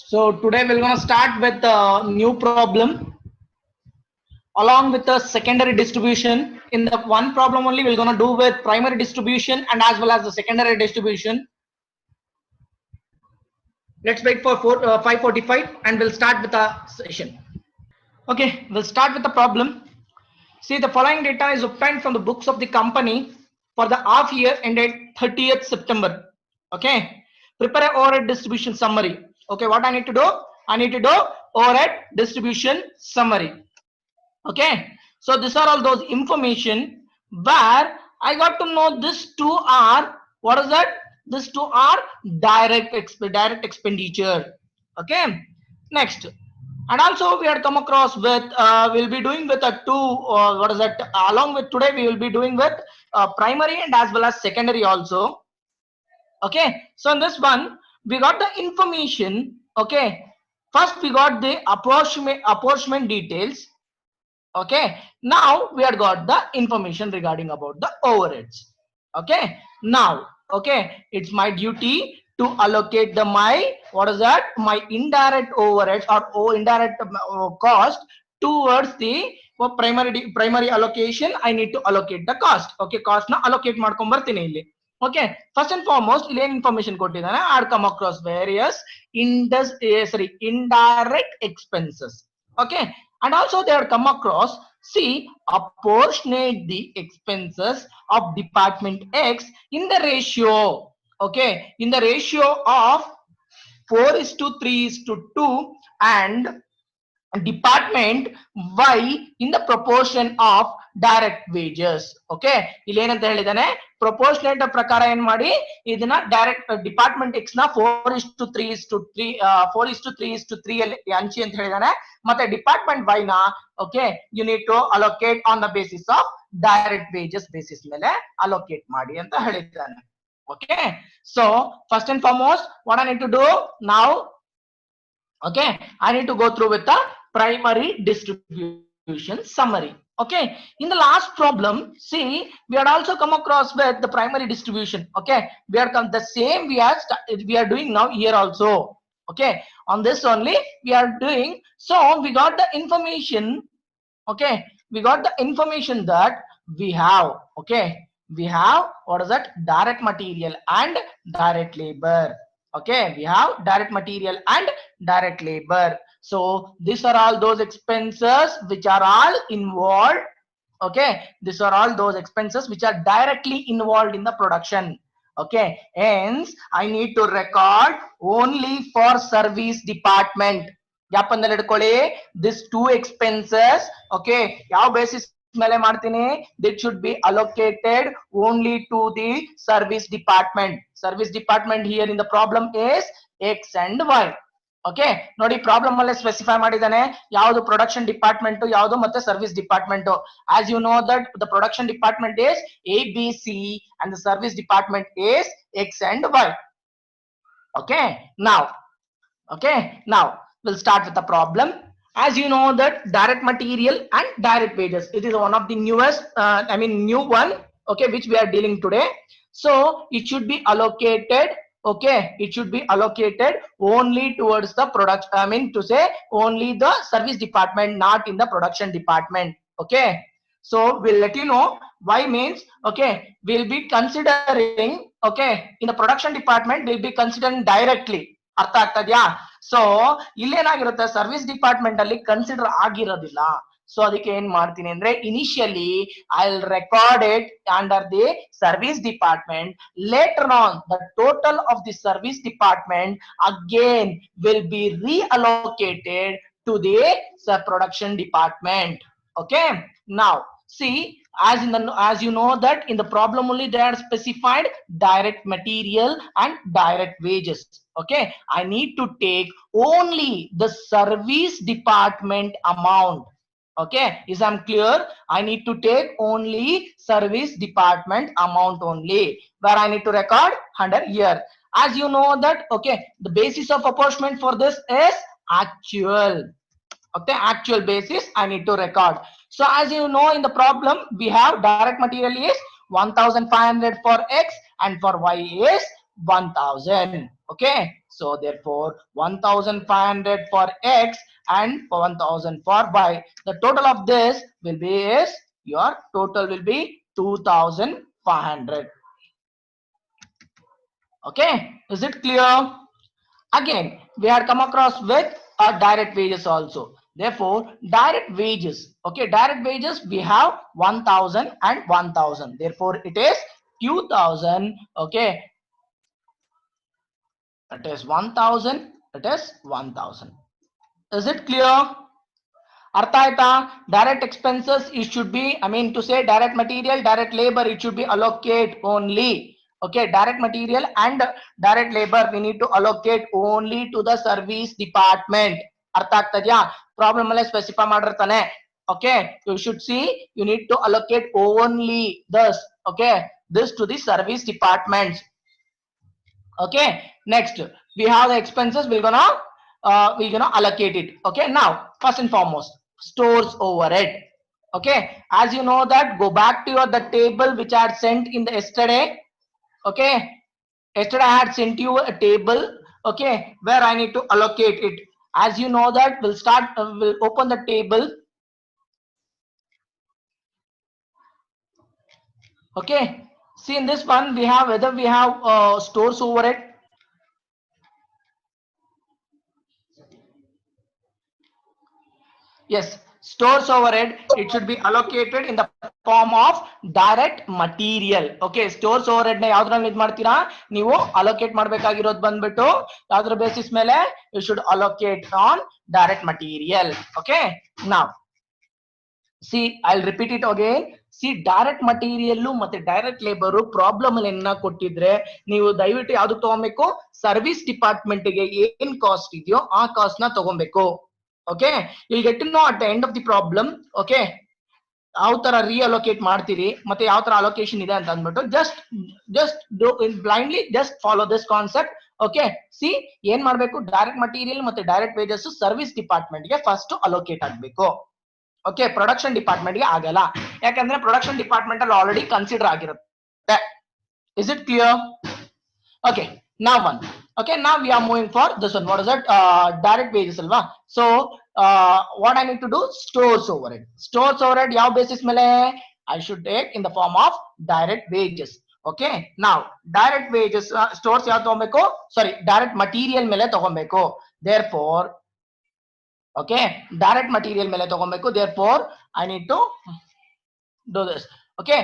So today we're going to start with a new problem along with the secondary distribution. In the one problem only we're going to do with primary distribution and as well as the secondary distribution. Let's wait for 5:45 and we'll start with the session. Okay, we'll start with the problem. See, the following data is obtained from the books of the company for the half year ended 30th September. Okay, prepare a overhead distribution summary. Okay, what I need to do? I need to do overhead distribution summary. Okay, so these are all those information where I got to know these two are, what is that? These two are direct expenditure. Okay, next, and also we had come across with we'll be doing with a two what is that, along with today we will be doing with primary and as well as secondary also. Okay, so in this one we got the information. Okay, first we got the apportionment details. Okay, now we have got the information regarding about the overheads. Okay, now, okay, it's my duty to allocate the my, what is that, my indirect overheads or indirect cost towards the primary allocation. I need to allocate the cost. Okay, cost na allocate ಮಾಡ್ಕೊಂಡ್ ಬರ್ತೀನಿ ಇಲ್ಲಿ. Okay, first and foremost ಇಲ್ಲಿ ಏನು information ಕೊಟ್ಟಿದ್ದಾನೆ, I come across various indirect expenses. Okay, and also they have come across, see, apportionate the expenses of department X in the ratio. Okay, in the ratio of 4:3:2 and department Y in the proportion of direct wages. Okay, ಇಲ್ಲಿ ಏನಂತ ಹೇಳಿದಾನೆ, proportionate ಪ್ರಕಾರ ಏನ್ ಮಾಡಿ ಇದನ್ನ direct department X ನ 4:3:3 ಅಲ್ಲಿ ಹಂಚಿ ಅಂತ ಹೇಳಿದಾನೆ. ಮತ್ತೆ ಡಿಪಾರ್ಟ್ಮೆಂಟ್ ವೈ ನ, okay, you need to allocate on the basis of direct wages basis ಮೇಲೆ ಅಲೋಕೇಟ್ ಮಾಡಿ ಅಂತ ಹೇಳಿದ್ದಾನೆ. Okay, so first and foremost what I need to do now, okay, I need to go through with the primary distribution summary. Okay, in the last problem, see, we had also come across with the primary distribution. Okay, we are come the same we are doing now here also. Okay, on this only we are doing. So we got the information. Okay, we got the information that we have. Okay, we have, what is that, direct material and direct labor. Okay, we have direct material and direct labor. So these are all those expenses which are all involved. Okay, these are all those expenses which are directly involved in the production. Okay, hence I need to record only for service department. ಯಾಪಂದಲ್ಲಿ ಇಟ್ಕೊಳ್ಳಿ, this two expenses, okay, ಯಾವ basis ಮೇಲೆ ಮಾಡ್ತೀನಿ, that should be allocated only to the service department. Service department here in the problem is X and Y. Okay, ನೋಡಿ problem ಅಲ್ಲೇ specify ಮಾಡಿದಾನೆ ಯಾವುದು production department, ಯಾವುದು ಮತ್ತೆ service department. As you know that the production department is ABC and the service department is X and Y. Okay, now we'll start with the problem. As you know that direct material and direct wages, it is one of the newest new one, okay, which we are dealing today. So it should be allocated, okay, it should be allocated only towards the to say only the service department, not in the production department. Okay, so we'll let you know why means, okay, we'll be considering, okay, in the production department we'll be considering directly. ಅರ್ಥ ಆಗ್ತದ್ಯಾ? So ಇಲ್ಲೇನಾಗಿರುತ್ತೆ, service department ಅಲ್ಲಿ consider ಆಗಿರೋದಿಲ್ಲ. So ಅದಕ್ಕೆ ಏನ್ ಮಾಡ್ತೀನಿ ಅಂದ್ರೆ, initially I will record it under the service department. Later on the total of the service department again will be reallocated to the production department. Okay, now see, as you know that in the problem only they are specified direct material and direct wages. Okay, I need to take only the service department amount. Okay, is I'm clear? I need to take only service department amount only, where I need to record under here. As you know that, okay, the basis of apportionment for this is actual. Okay, actual basis I need to record. So as you know in the problem we have direct material is 1500 for X and for Y is 1000. Okay, So therefore 1500 for X and 1000 for Y. The total of this will be is your total will be 2500. Okay, is it clear? Again, we had come across with direct wages also. Therefore, direct wages. Okay, direct wages we have 1000 and 1000. Therefore, it is 2000. Okay, it is 1000. It is 1000. Is it clear? Artha aita? Direct expenses, it should be, I mean to say direct material, direct labor, it should be allocate only. Okay, direct material and direct labor we need to allocate only to the service department. Artha agtadya? Problem alle specify ಮಾಡಿರ್ತಾನೆ. Okay, you should see, you need to allocate only this, okay, this to the service departments. Okay, next we have the expenses, we're gonna allocate it. Okay, now first and foremost, stores overhead. Okay, as you know that, go back to your the table which I had sent in the yesterday. Okay, yesterday I had sent you a table, okay, where I need to allocate it. As you know that, we'll open the table. Okay, see in this one we have whether we have stores overhead. Yes, stores overhead, it should be allocated in the form of direct material. Okay, stores overhead na yaudರಲ್ಲಿ ಇದು ಮಾಡ್ತೀರಾ ನೀವು allocate ಮಾಡಬೇಕಾಗಿರೋದು ಬಂದ್ಬಿಟ್ಟು ಯಾವ್ದ್ರ basis ಮೇಲೆ you should allocate on direct material. Okay, now see, I'll repeat it again. See, direct material ಮತ್ತೆ direct labor problem ಅಲ್ಲಿ ಏನ ಕೊಟ್ಟಿದ್ರೆ ನೀವು ದಯವಿಟ್ಟು ಯಾವ್ದು ತಗೋಬೇಕು, ಸರ್ವಿಸ್ ಡಿಪಾರ್ಟ್ಮೆಂಟ್ ಗೆ ಏನ್ ಕಾಸ್ಟ್ ಇದೆಯೋ ಆ ಕಾಸ್ಟ್ ನ ತಗೋಬೇಕು. Okay, you'll get to know at the end of the problem. Okay, ಯಾವ ತರ reallocate ಮಾಡ್ತೀರಿ ಮತ್ತೆ ಯಾವ ತರ allocation ಇದೆ ಅಂತ ಅಂದ್ಬಿಟ್ಟು just do in blindly, just follow this concept. Okay, see, ಏನ್ ಮಾಡ್ಬೇಕು, ಡೈರೆಕ್ಟ್ ಮಟೀರಿಯಲ್ ಮತ್ತೆ ಡೈರೆಕ್ಟ್ ವೇಜಸ್ ಸರ್ವಿಸ್ ಡಿಪಾರ್ಟ್ಮೆಂಟ್ ಗೆ ಫಸ್ಟ್ ಅಲೋಕೇಟ್ ಆಗ್ಬೇಕು. ಓಕೆ, ಪ್ರೊಡಕ್ಷನ್ ಡಿಪಾರ್ಟ್ಮೆಂಟ್ ಗೆ ಆಗಲ್ಲ, ಯಾಕಂದ್ರೆ ಪ್ರೊಡಕ್ಷನ್ ಡಿಪಾರ್ಟ್ಮೆಂಟ್ ಅಲ್ಲಿ ಆಲ್ರೆಡಿ ಕನ್ಸಿಡರ್ ಆಗಿರುತ್ತೆ. Is it clear? Okay, now one. Okay, now we are moving for this one. What is it? Direct wages alva. So what I need to do, stores overhead. Stores overhead yav basis mele I should take in the form of direct wages. Okay, now direct wages stores yav tagombeku, sorry, direct material mele tagombeku. Therefore, okay, direct material mele tagombeku. Therefore I need to do this. Okay,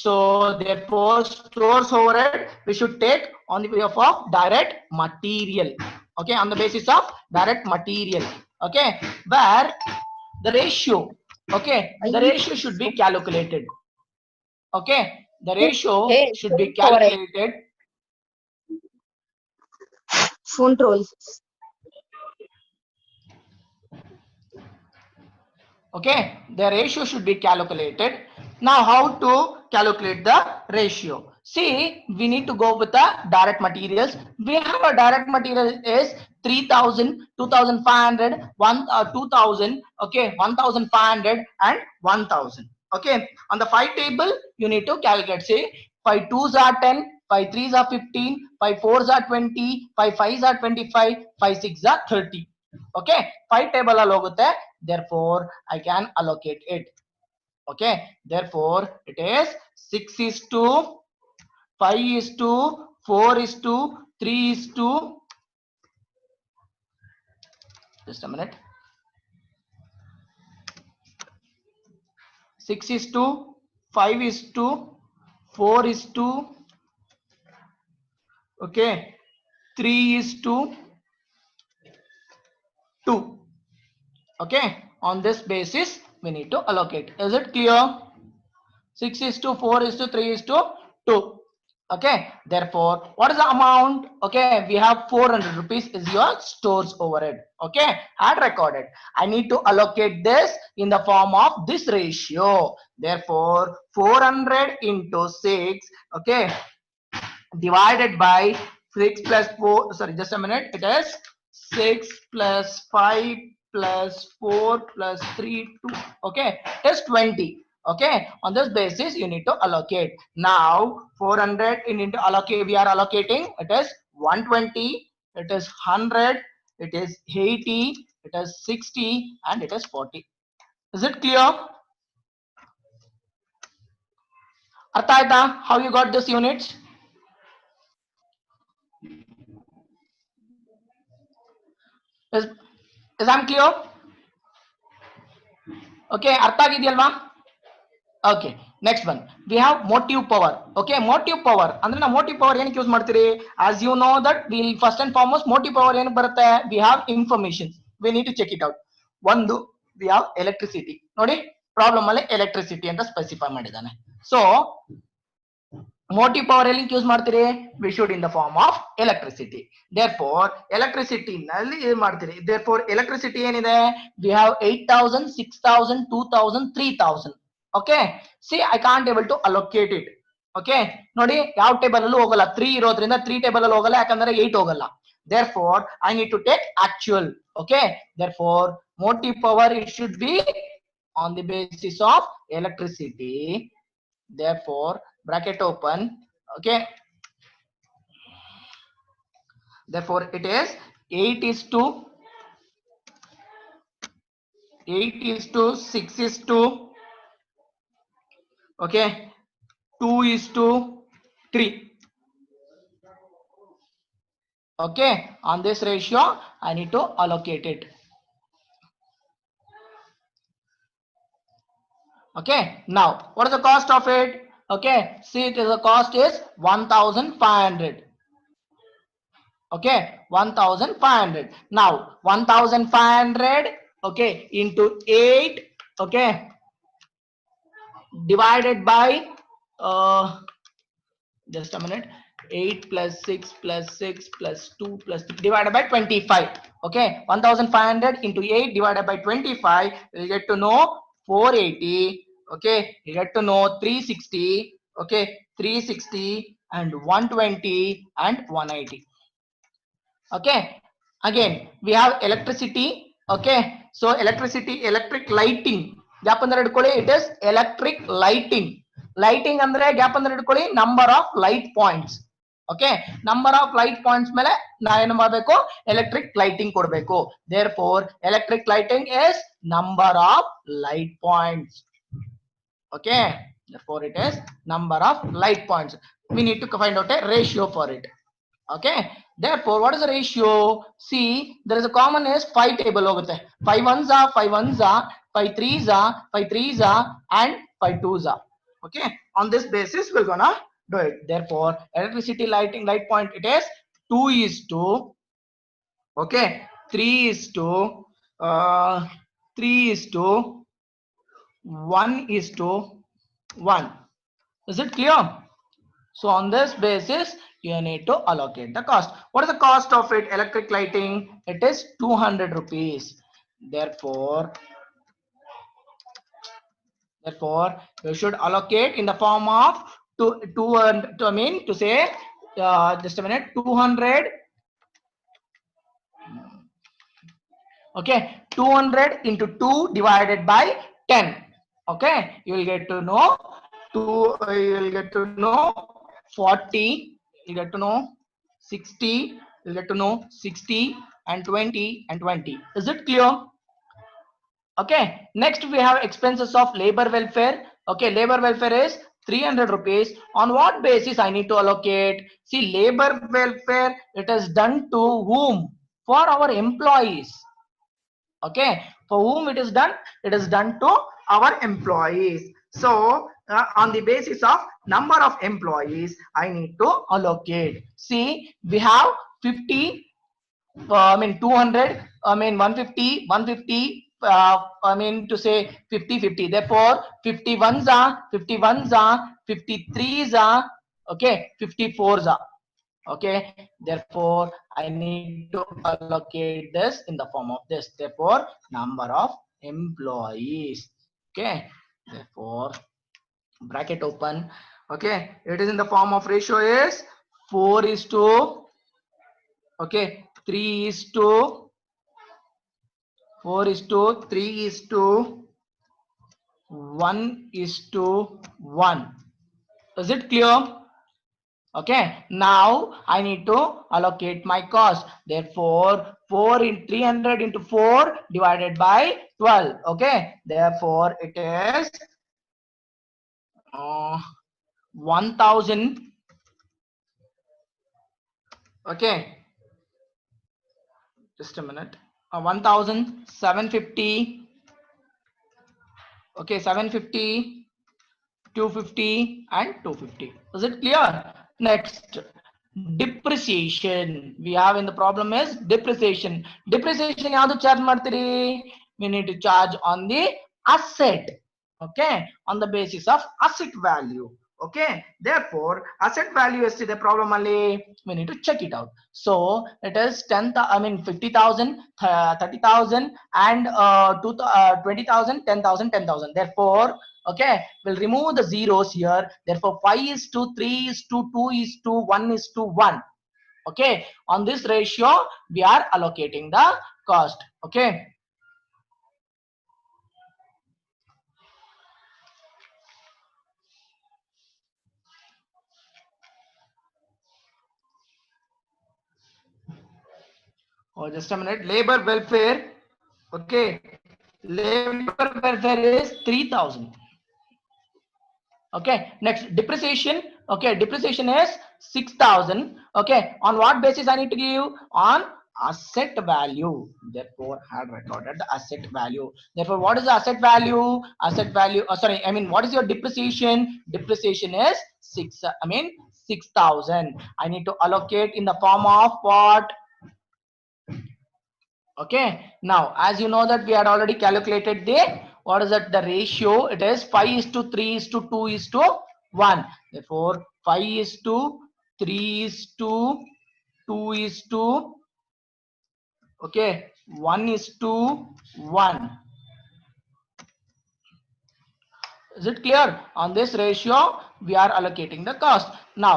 so therefore stores overhead we should take on the way of direct material. Okay, on the basis of direct material. Okay, where the ratio, okay, the ratio should be calculated. Okay, the ratio should be calculated. Phone trolls. Okay, the ratio should be calculated. Now how to calculate the ratio? See, we need to go with the direct materials. We have a direct material is 3000, 2500, 2000, okay, 1500 and 1000. Okay, on the 5 table you need to calculate. Say 5 2s are 10, 5 3s are 15, 5 4s are 20, 5 5s are 25, 5 6s are 30. Okay, 5 table ಅಲ್ಲಿ ಹೋಗುತ್ತೆ. Therefore I can allocate it. Okay, therefore it is 6 is to 5 is to 4 is to 3 is to, just a minute, 6 is to 5 is to 4 is to, okay, 3 is to 2. Okay, on this basis we need to allocate. Is it clear? 6 is to 4 is to 3 is to 2. Okay, therefore what is the amount? Okay, we have 400 rupees is your stores overhead. Okay, I had recorded. I need to allocate this in the form of this ratio. Therefore 400 into 6, okay, divided by 6 plus 4, sorry, just a minute, it is 6 plus 5 plus 4 plus 3 2, okay, it is 20. Okay, on this basis you need to allocate. Now 400 you need to allocate, we are allocating, it is 120, it is 100, it is 80, it is 60, and it is 40. Is it clear? Artha aita how you got this units? Is I'm clear? Okay, ಅರ್ಥ ಆಗಿದೆಯಲ್ವಾ? Okay, next one we have motive power. Okay, motive power ಅಂದ್ರೆ ನಾವು motive power ಏನಕ್ಕೆ use ಮಾಡ್ತೀರಿ? As you know that we'll first and foremost motive power ಏನು ಬರುತ್ತೆ? We have information, we need to check it out. ಒಂದು we have electricity. ನೋಡಿ problem ಅಲ್ಲಿ electricity ಅಂತ ಸ್ಪೆಸಿಫೈ ಮಾಡಿದ್ದಾನೆ. So motive power ಎಲ್ಲಿ ಯೂಸ್ ಮಾಡ್ತೀರಿ? We should in the form of electricity. Therefore electricity ನಲ್ಲಿ ಏನು ಮಾಡ್ತೀರಿ? Therefore electricity ಏನಿದೆ? We have 8000, 6000, 2000, 3000. Okay, see I can't able to allocate it. Okay, ನೋಡಿ ಯಾವ ಟೇಬಲ್ ಅಲ್ಲೂ ಹೋಗಲ್ಲ. 3 ಇರೋದ್ರಿಂದ 3 ಟೇಬಲ್ ಅಲ್ಲಿ ಹೋಗಲ್ಲ, ಯಾಕಂದ್ರೆ 8 ಹೋಗಲ್ಲ. Therefore I need to take actual. Okay, therefore motive power it should be on the basis of electricity. Therefore bracket open. Okay, therefore it is 8 is to 6 is to, okay, 2 is to 3. Okay, on this ratio I need to allocate it. Okay, now what is the cost of it? Okay, see it is the cost is 1500. Okay, 1500. Now 1500, okay, into 8, okay, divided by just a minute, 8 plus 6 plus 6 plus 2 plus 3 divided by 25. Okay, 1500 into 8 divided by 25, you get to know 480. Okay, you get to know 360. Okay, 360 and 120 and 180. Okay, again we have electricity. Okay, so electricity, electric lighting, gap ಅಂದ್ರೆ ಇಟ್ಕೊಳ್ಳಿ, it is electric lighting. Lighting ಅಂದ್ರೆ gap ಅಂದ್ರೆ ಇಟ್ಕೊಳ್ಳಿ, number of light points. Okay, number of light points ಮೇಲೆ ನಾ ಏನು ಮಾಡಬೇಕು? Electric lighting ಕೊಡಬೇಕು. therefore electric lighting is number of light points. Okay, therefore it is number of light points. We need to find out a ratio for it. Okay, therefore what is the ratio? See, there is a common is 5 table hogutte. 5 ones are 5 ones are 5 threes are 5 threes are and 5 twos are. Okay, on this basis we're gonna do it. Therefore electricity lighting light point, it is 2 is to, okay, 3 is to 3 is to 1 is to 1. Is it clear? So on this basis you need to allocate the cost. What is the cost of it? Electric lighting, it is 200 rupees. Therefore you should allocate in the form of I mean to say just a minute, 200. Okay, 200 into 2 divided by 10. Okay, you will get to know 40, you get to know 60, you get to know 60 and 20 and 20. Is it clear? Okay, next we have expenses of labor welfare. Okay, labor welfare is 300 rupees. On what basis I need to allocate? See, labor welfare, it is done to whom? For our employees. Okay, for whom it is done? It is done to our employees. So on the basis of number of employees I need to allocate. See, we have 50, I mean 200, I mean 150, 150, I mean to say 50, 50. Therefore 51s are 53s are, okay, 54s are. Okay, therefore I need to allocate this in the form of this. Therefore number of employees. Okay, therefore bracket open. Okay, it is in the form of ratio is 4 is to, okay, 3 is to 4 is to 3 is to 1 is to 1. Is it clear? Okay, now I need to allocate my cost. Therefore, 4 in 300 into 4 divided by 12. Okay, therefore it is 1000. Okay, just a minute. 1750. Okay, 750, 250 and 250. Is it clear? Next, depreciation. We have in the problem is depreciation. Depreciation ಯಾವುದು charge ಮಾಡ್ತೀರಿ? We need to charge on the asset. Okay, on the basis of asset value. Okay, therefore asset value ಎಷ್ಟಿದೆ problem ಅಲ್ಲಿ? We need to check it out. So it is 50,000, 30,000 and 20,000, 10,000, 10,000. Therefore, okay, we'll remove the zeros here. Therefore 5 is to 3 is to 2 is to 1 is to 1. Okay, on this ratio we are allocating the cost. Okay, oh just a minute. Labor welfare. Okay, labor welfare is 3,000. Okay, next depreciation. Okay, depreciation is 6,000. Okay, on what basis I need to give? On asset value. Therefore had recorded the asset value. Therefore what is the asset value? Asset value, sorry, I mean what is your depreciation? Depreciation is 6,000. I need to allocate in the form of what? Okay, now as you know that we had already calculated the what is that the ratio? It is 5 is to 3 is to 2 is to 1. Therefore 5 is to 3 is to 2 is to, okay, 1 is to 1. Is it clear? On this ratio we are allocating the cost. Now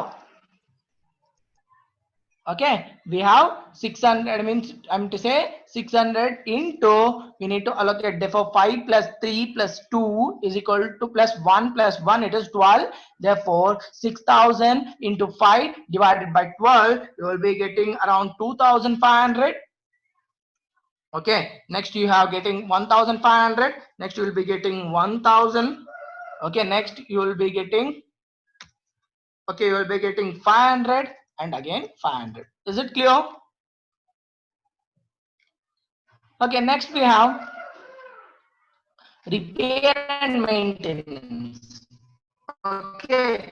okay, we have 600, means I'm to say 600 into, we need to allocate, therefore 5 plus 3 plus 2 is equal to plus 1, it is 12. Therefore 6,000 into 5 divided by 12, you will be getting around 2,500. Okay, next you have getting 1,500. Next you will be getting 1,000. Okay, next you will be getting, okay, you will be getting 500 and again 500. Is it clear? Okay, next we have repair and maintenance. Okay,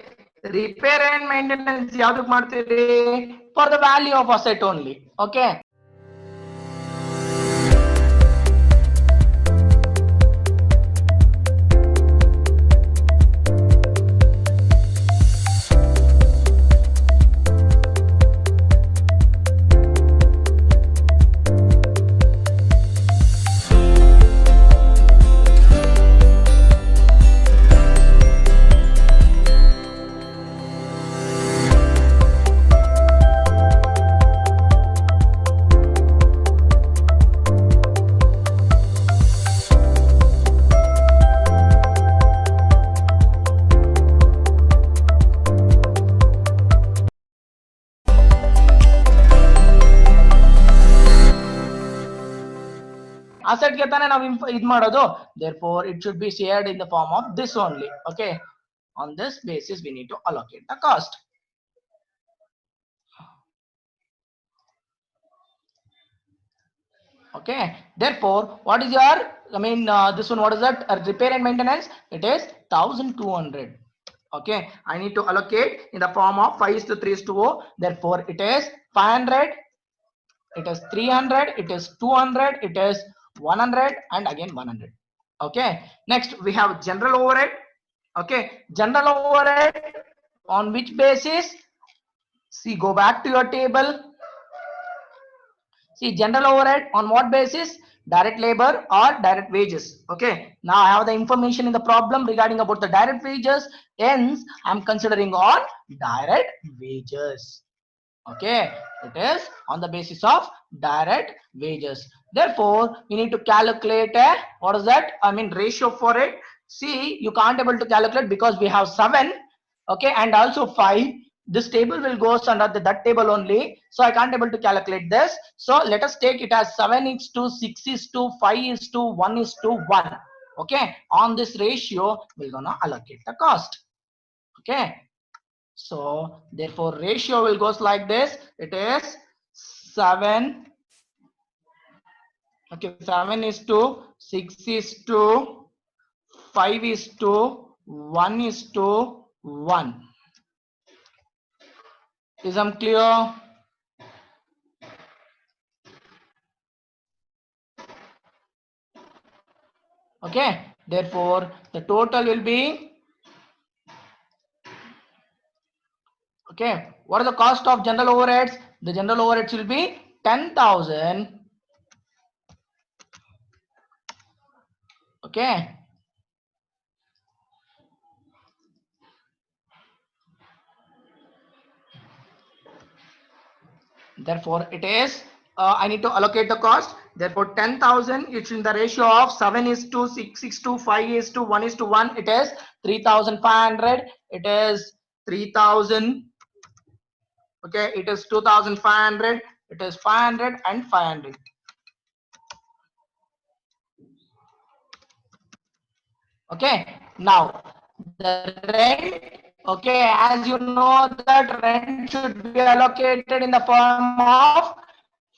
repair and maintenance ಯಾವ್ದಕ್ಕೆ ಮಾಡ್ತೀರಿ? For the value of asset only. Okay. asset ಗೆ ತಾನೇ ನಾವು ಇದು ಮಾಡೋದು. Therefore it should be shared in the form of this only. Okay, on this basis we need to allocate the cost. Okay, therefore what is your, I mean this one, what is that? Repair and maintenance, it is 1,200. Okay, I need to allocate in the form of 5 is to 3 is to 0. Therefore it is 500, it is 300, it is 200, it is 100 and again 100. Okay, next we have general overhead. Okay, general overhead on which basis? See, go back to your table. See, general overhead on what basis? Direct labor or direct wages. Okay, now I have the information in the problem regarding about the direct wages, hence I'm considering on direct wages. Okay, it is on the basis of direct wages. Therefore we need to calculate a, what is that, I mean ratio for it. See, you can't able to calculate because we have 7, okay, and also 5. this table will goes under that table only, so I can't able to calculate this. So let us take it as 7 is to 6 is to 5 is to 1 is to 1. Okay, on this ratio we're gonna allocate the cost. Okay, so therefore ratio will goes like this. It is 7. Okay, 7 is to 6 is to 5 is to 1 is to 1. Is I'm clear? Okay, therefore the total will be, okay, what is the cost of general overheads? The general overheads will be 10,000. Okay, therefore it is, I need to allocate the cost. Therefore 10,000, it's in the ratio of 7 is to 6 is to 5 is to 1 is to 1. It is 3,500. It is 3,000. Okay, it is 2,500. It is 500 and 500. Okay, now the rent, okay, as you know that rent should be allocated in the form of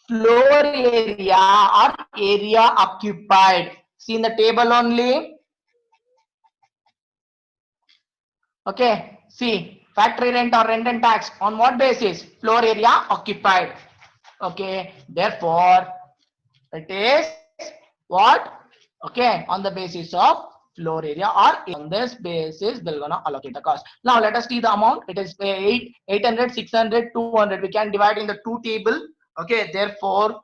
floor area or area occupied. See in the table only. Okay, see factory rent or rent and tax on what basis? Floor area occupied. Okay, therefore it is what? Okay, on the basis of floor area, or on this basis we're gonna allocate the cost. Now let us see the amount. It is 800, 600, 200. We can divide in the two table. Okay, therefore,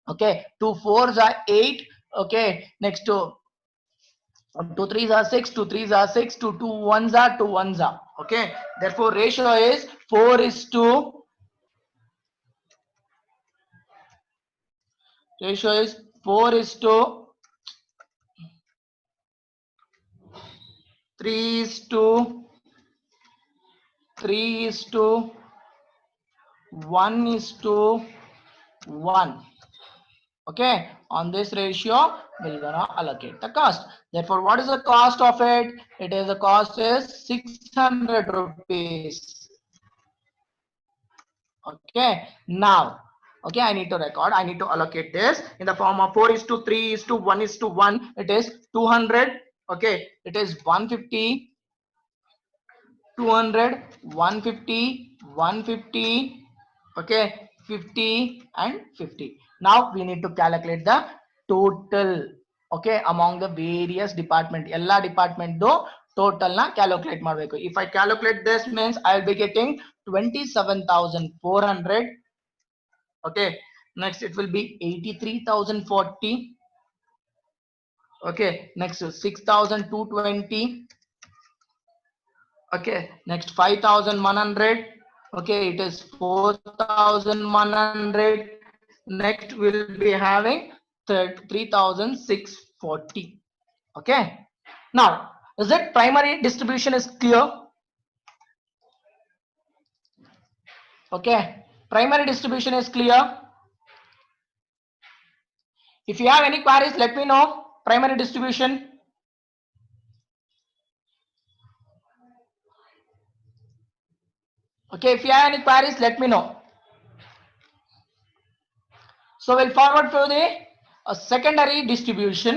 okay, 2 4s are 8. Okay, next to 2 3s are 6, 2 3s are 6, 2 2 1s are 2 1s are. Okay, therefore ratio is 4 is to, ratio is 4 is to 3 is to 3 is to 1 is to 1. Okay, on this ratio we're gonna allocate the cost. Therefore, what is the cost of it? It is, the cost is 600 rupees. Okay, now, okay, I need to record, I need to allocate this in the form of 4 is to 3 is to 1 is to 1. It is 200. Okay, it is 150, 200, 150, 150. Okay, 50 and 50. Now we need to calculate the total, okay, among the various department. Ella department do total na calculate ಮಾಡಬೇಕು. If I calculate this means I will be getting 27,400. Okay, next it will be 83,040. Okay, next 6,220. Okay, next 5,100. Okay, it is 4,100. Next we'll be having 3,640. Okay, now is it primary distribution is clear? Okay, primary distribution is clear. If you have any queries, let me know. Primary distribution. Okay, if you have any queries, let me know. So we'll forward for the secondary distribution.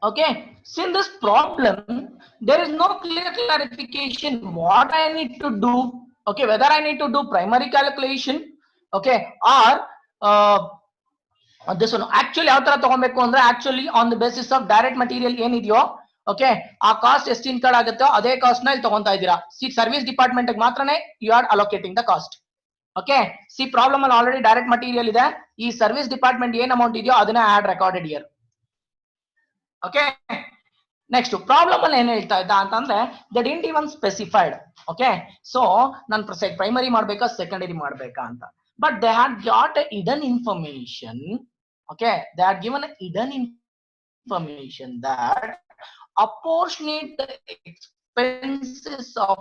Okay, see in this problem there is no clear clarification what I need to do. Okay, whether I need to do primary calculation, okay, or this one actually ಯಾವ ತರ ತಗೊಬೇಕು ಅಂದ್ರೆ actually on the basis of direct material ಏನಿದೆಯೋ, okay, ಆ cost ಎಷ್ಟು incurred ಆಗುತ್ತೋ ಅದೇ cost ನ ಇಲ್ಲಿ ತಗೊಂತಾ ಇದ್ದೀರಾ. ಸಿ ಸರ್ವಿಸ್ ಡಿಪಾರ್ಟ್ಮೆಂಟ್ ಗೆ ಮಾತ್ರನೇ you are allocating the cost. Okay, C problem ಅಲ್ಲಿ ಆಲ್ರೆಡಿ ಡೈರೆಕ್ಟ್ ಮಟೀರಿಯಲ್ ಇದೆ. ಈ ಸರ್ವಿಸ್ ಡಿಪಾರ್ಟ್ಮೆಂಟ್ ಏನ್ ಅಮೌಂಟ್ ಇದೆಯೋ ಅದನ್ನ add recorded year. Okay, next problem ಅಲ್ಲಿ ಏನ್ ಹೇಳ್ತಾ ಇದ್ದ ಅಂತಂದ್ರೆ they didn't even specified. Okay, so ನಾನು ಪ್ರೈಮರಿ ಮಾಡ್ಬೇಕಾ ಸೆಕೆಂಡರಿ ಮಾಡ್ಬೇಕಾ ಅಂತ. But they had got a hidden information. Okay, they are given a hidden information that apportionate the expenses of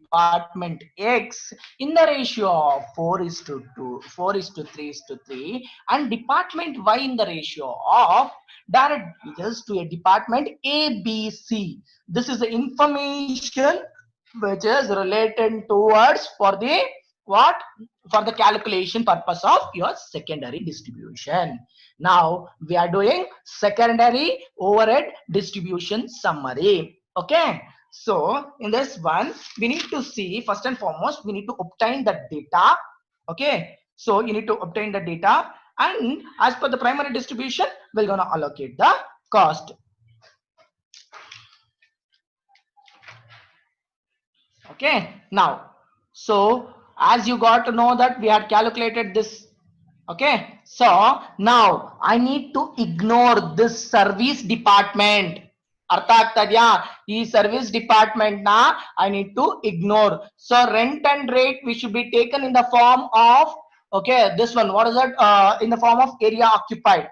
department X in the ratio of 4:2, 4:3:3, and department Y in the ratio of direct wages to a department ABC. This is the information which is related towards for the what, for the calculation purpose of your secondary distribution. Now we are doing secondary overhead distribution summary. Okay, so in this one we need to see, first and foremost we need to obtain the data. Okay, so you need to obtain the data, and as per the primary distribution we're going to allocate the cost. Okay, now so as you got to know that we had calculated this. Okay, so now I need to ignore this service department. ಅರ್ಥ ಆಗ್ತಾ ಇದೆಯಾ? ಈ service department ನ I need to ignore. So rent and rate we should be taken in the form of, okay, this one, what is that, in the form of area occupied.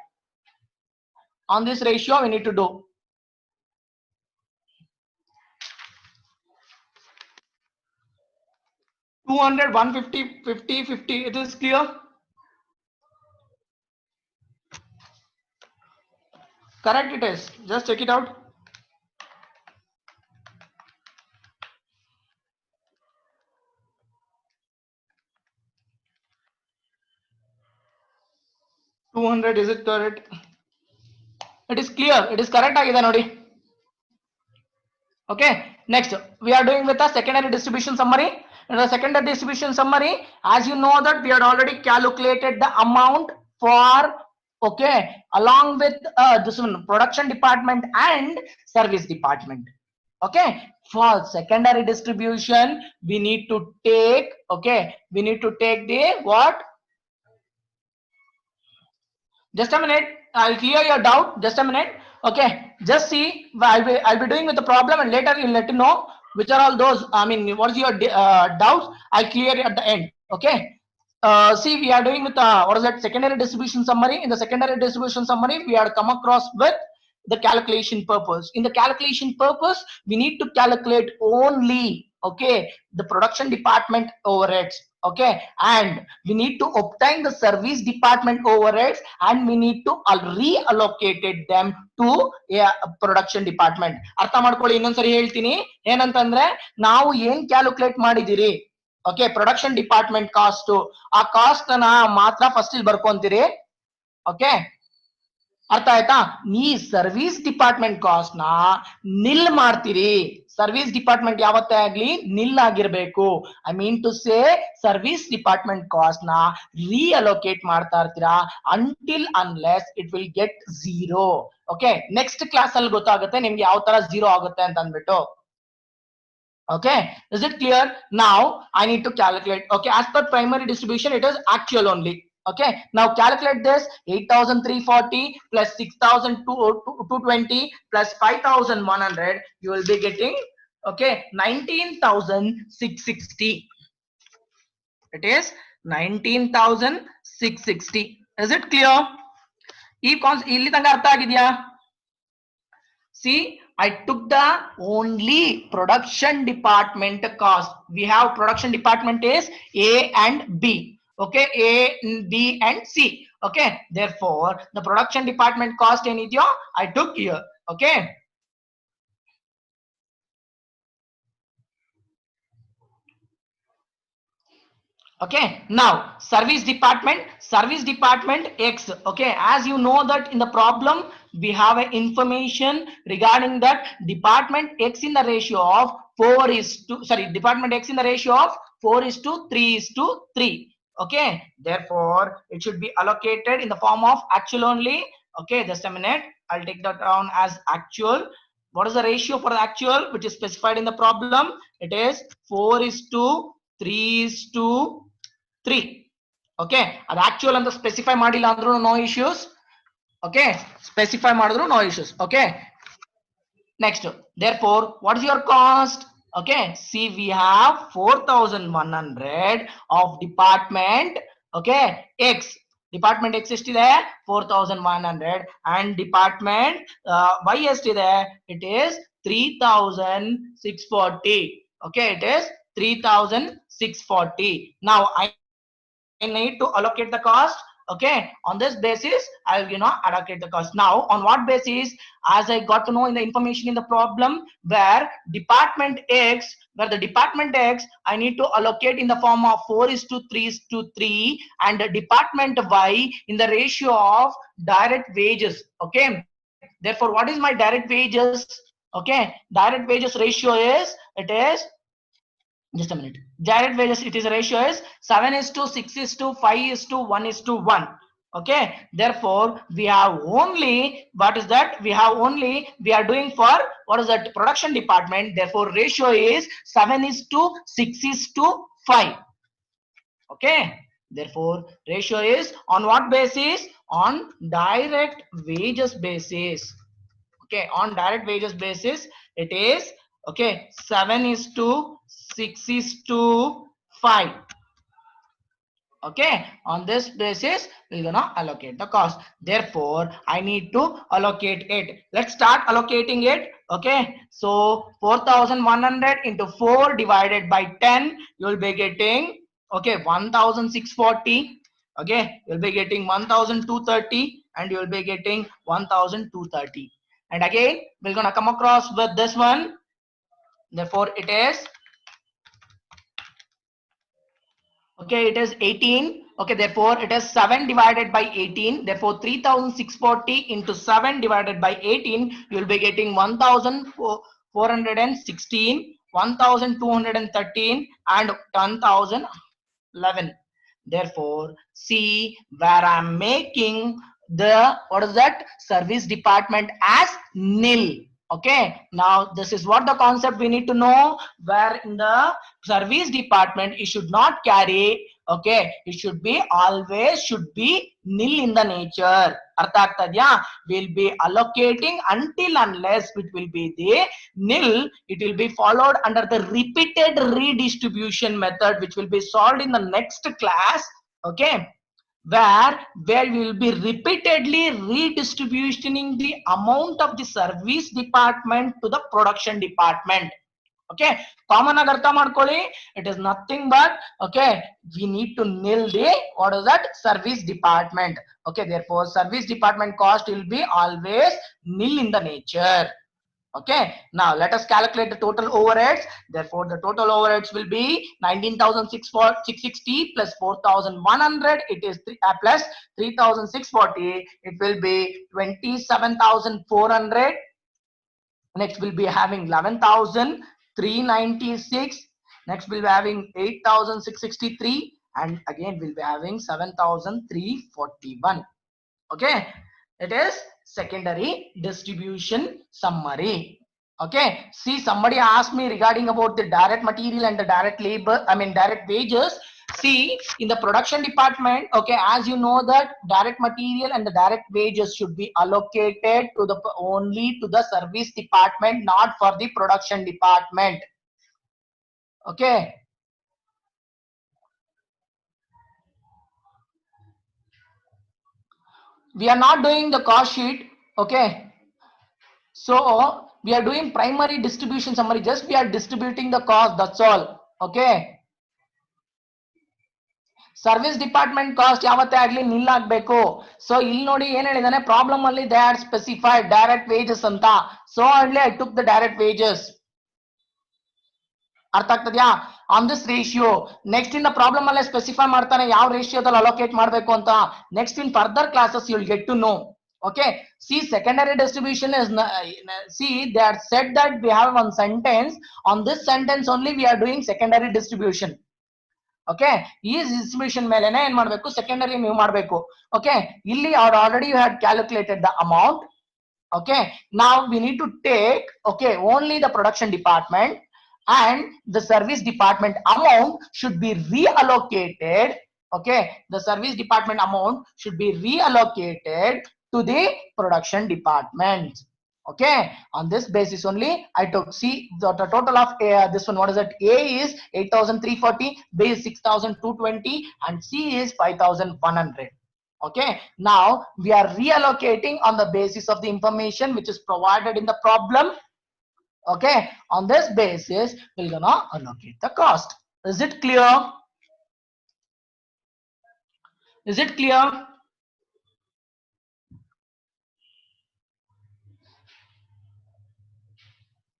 On this ratio we need to do 200, 150, 50, 50. It is clear? Correct, it is. Just check it out. Is it correct? It is clear. It is correct agide nodi. Okay, next we are doing with a secondary distribution summary. In the secondary distribution summary, as you know that we had already calculated the amount for, okay, along with this one, production department and service department. Okay, for secondary distribution we need to take, okay, we need to take the what, just a minute, I'll clear your doubt, just a minute. Okay, just see, I'll be doing with the problem, and later you'll let me know which are all those, I mean what is your doubts, I'll clear it at the end. Okay, see, we are doing with what is that, secondary distribution summary. In the secondary distribution summary we are come across with the calculation purpose. In the calculation purpose we need to calculate only, okay, the production department overheads. Okay, and we need to obtain the service department overheads, and we need to reallocated them to production department. ಅರ್ಥ ಮಾಡ್ಕೊಳ್ಳಿ, ಇನ್ನೊಂದ್ಸರಿ ಹೇಳ್ತೀನಿ ಏನಂತಂದ್ರೆ, ನಾವು ಏನ್ calculate ಮಾಡಿದಿರಿ, okay, production department cost, ಆ cost ನ ಮಾತ್ರ ಫಸ್ಟ್ ಇಲ್ಲಿ ಬರ್ಕೊಂತೀರಿ. ಓಕೆ, ಅರ್ಥ ಆಯ್ತಾ? ಈ ಸರ್ವಿಸ್ ಡಿಪಾರ್ಟ್ಮೆಂಟ್ ಕಾಸ್ಟ್ ನ ನಿಲ್ ಮಾಡ್ತೀರಿ. ಸರ್ವಿಸ್ ಡಿಪಾರ್ಟ್ಮೆಂಟ್ ಯಾವತ್ತೇ ಆಗ್ಲಿ ನಿಲ್ ಆಗಿರ್ಬೇಕು. I mean to say service department cost ನ ರೀಅಲೋಕೇಟ್ ಮಾಡ್ತಾ ಇರ್ತೀರಾ until unless it will get zero. Okay, next class ಅಲ್ಲಿ ಗೊತ್ತಾಗುತ್ತೆ ನಿಮ್ಗೆ ಯಾವ ತರ ಝೀರೋ ಆಗುತ್ತೆ ಅಂತ ಅಂದ್ಬಿಟ್ಟು. Okay, is it clear? Now I need to calculate. Okay, as per primary distribution it is actual only. Okay, now calculate this. 8,340 plus 6,220 plus 5,100, you will be getting, okay, 19,660. It is 19,660. Is it clear? ಇಲ್ಲಿ ತನಕ ಅರ್ಥ ಆಗಿದೆಯಾ? See, I took the only production department cost. We have production department is A and B. Okay, A, B and C. Okay, therefore the production department cost ಏನidyo I took here. Okay, okay, now service department X. Okay, as you know that in the problem we have a information regarding that department X in the ratio of 4 is to, sorry, department X in the ratio of 4:3:3. Okay, therefore it should be allocated in the form of actual only. Okay, just a minute, I'll take that down as actual. What is the ratio for the actual which is specified in the problem? It is 4:3:3. Okay, ಅದು actual ಅಂತ specify ಮಾಡಿಲ್ಲ ಅಂದ್ರೂ no issues. Okay, specify ಮಾಡಿದ್ರು no issues. Okay, next, therefore what is your cost? Okay, see, we have 4,100 of department, okay, X. Department X ಎಷ್ಟಿದೆ? 4,100. and department Y ಎಷ್ಟಿದೆ? It is 3,640. Okay, it is 3640. Now I need to allocate the cost. Okay, on this basis I'll allocate the cost. Now on what basis? As I got to know in the information in the problem, where department X, I need to allocate in the form of 4:3:3, and the department Y in the ratio of direct wages. Okay, therefore what is my direct wages? Okay, direct wages ratio is, it is, just a minute, direct wages, it is a ratio is 7:6:5:1:1. Okay, therefore we have only, what is that, we are doing for, what is that, production department. Therefore ratio is 7:6:5. Okay, therefore ratio is on what basis? On direct wages basis. Okay, on direct wages basis it is, okay, 7:6:5. Okay, on this basis we're gonna allocate the cost. Therefore I need to allocate it. Let's start allocating it. Okay, so 4100 into 4 divided by 10, you will be getting, okay, 1640. Okay, you'll be getting 1230, and you will be getting 1230. And again we're gonna come across with this one. Therefore it is, okay, it is 18. Okay, therefore it is 7 divided by 18. Therefore 3640 into 7 divided by 18, you will be getting 1416, 1213, and 1011. Therefore see where I'm making the, what is that, service department as nil. Okay, now this is what the concept we need to know, where in the service department it should not carry, okay, it should be always should be nil in the nature. Artha agtadya? We'll be allocating until unless it will be the nil. It will be followed under the repeated redistribution method, which will be solved in the next class. Okay, where we will be repeatedly redistributing the amount of the service department to the production department. Okay, common agar artha madkoli, it is nothing but, okay, we need to nil the, what is that, service department. Okay, therefore service department cost will be always nil in the nature. Okay, now let us calculate the total overheads. Therefore the total overheads will be 19,660 plus 4,100, it is plus 3,640, it will be 27,400. Next we'll be having 11,396. Next we'll be having 8,663, and again we'll be having 7,341. Okay, it is secondary distribution summary. Okay, see, somebody asked me regarding about the direct material and the direct labor, I mean direct wages. See, in the production department, okay, as you know that direct material and the direct wages should be allocated to the only to the service department, not for the production department. Okay, we are not doing the cost sheet. Okay, so we are doing primary distribution summary, just we are distributing the cost, that's all. Okay, service department cost ಯಾವತ್ತೇ ಆಗ್ಲಿ nil ಆಗ್ಬೇಕು. So ಇಲ್ಲಿ ನೋಡಿ ಏನ್ ಹೇಳಿದಾನೆ problem ಅಲ್ಲಿ, they are specified direct wages ಅಂತ. So ಅಲ್ಲಿ I took the direct wages. ಅರ್ಥ ಆಗ್ತದ್ಯಾ? On this ratio. Next in the problem ಅಲ್ಲೇ ಸ್ಪೆಸಿಫೈ ಮಾಡ್ತಾನೆ ಯಾವ ರೇಷಿಯೋದಲ್ಲಿ ಅಲೋಕೇಟ್ ಮಾಡ್ಬೇಕು ಅಂತ. Next in further classes you will get to know. Okay, see, secondary distribution is, see, they are said that we have one sentence. On this sentence only we are doing secondary distribution. Okay, ಈ distribution ಮೇಲೆನೆ ಏನ್ ಮಾಡಬೇಕು, secondary ನೀವು ಮಾಡಬೇಕು. Okay, ಇಲ್ಲಿ already you had calculated the amount. Okay, now we need to take, okay, only the production department and the service department amount should be reallocated. Okay, the service department amount should be reallocated to the production department. Okay, on this basis only I took, see, the total of this one, what is it, A is 8,340, B is 6,220, and C is 5,100. Okay, now we are reallocating on the basis of the information which is provided in the problem. Okay, on this basis, we're gonna allocate the cost. Is it clear? Is it clear?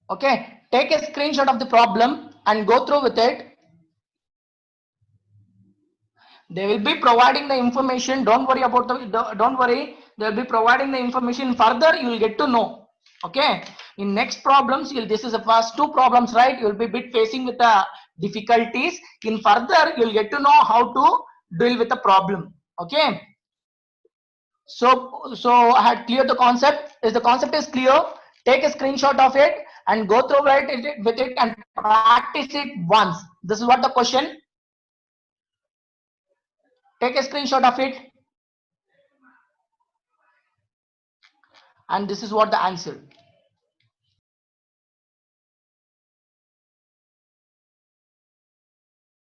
Okay, take a screenshot of the problem and go through with it. They will be providing the information. Don't worry about don't worry. They'll be providing the information further. You will get to know. Okay. In next problems, this is the first two problems, right? You'll be bit facing with the difficulties. In further, you'll get to know how to deal with the problem. Okay. So I had cleared the concept. If the concept is clear, take a screenshot of it and go through it with it and practice it once. This is what the question. Take a screenshot of it. And this is what the answer.